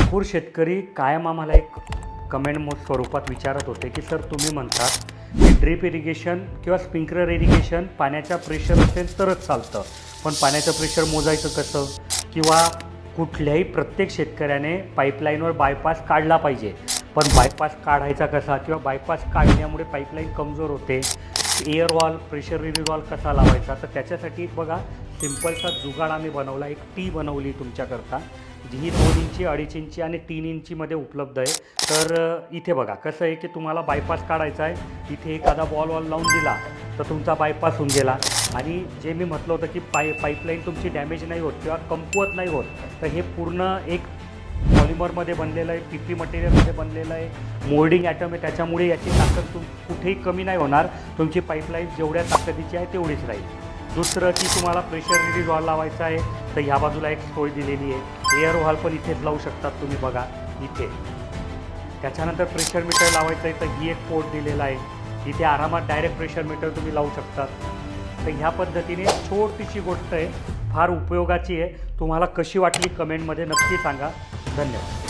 भरपूर शेतकरी कायम आम्हाला एक कमेंट स्वरूपात विचारत होते की सर तुम्ही म्हणतात की ड्रिप इरिगेशन किंवा स्प्रिंकलर इरिगेशन पाण्याचा प्रेशर असेल तरच चालतं, पण पाण्याचं प्रेशर मोजायचं कसं? किंवा कुठल्याही प्रत्येक शेतकऱ्याने पाईपलाईनवर बायपास काढला पाहिजे, पण बायपास काढायचा कसा किंवा बायपास काढल्यामुळे पाईपलाईन कमजोर होते, air wall pressure release wall कसा लावायचा? तर त्याच्यासाठी बघा सिम्पलचा जुगाड आम्ही बनवला, एक टी बनवली तुमच्याकरता, जी ही 2 इंची 2.5 इंची आणि 3 इंचीमध्ये उपलब्ध आहे. तर इथे बघा कसं आहे की तुम्हाला बायपास काढायचा आहे, इथे एखादा वॉल लावून दिला तर तुमचा बायपास होऊन गेला. आणि जे मी म्हटलं होतं की पाईपलाईन तुमची डॅमेज नाही होत किंवा कमकुवत नाही होत, तर हे पूर्ण एक पॉलिमरमध्ये बनलेलं आहे, PP मटेरियलमध्ये बनलेलं आहे, मोल्डिंग ॲटम आहे, त्याच्यामुळे याची ताकद कुठेही कमी नाही होणार. तुमची पाईपलाईन जेवढ्या ताकदीची आहे तेवढीच राहील. दुसरं की तुम्हाला प्रेशर रिलीज वॉल लावायचा आहे तर ह्या बाजूला एक सोय दिलेली आहे. एअर वॉल पण इथेच लावू शकतात तुम्ही, बघा इथे. त्याच्यानंतर प्रेशर मीटर लावायचं आहे तर ही एक पोर्ट दिलेला आहे, इथे आरामात डायरेक्ट प्रेशर मीटर तुम्ही लावू शकतात. तर ह्या पद्धतीने छोटीशी गोष्ट आहे, फार उपयोगाची आहे. तुम्हाला कशी वाटली कमेंटमध्ये नक्की सांगा. धन्यवाद.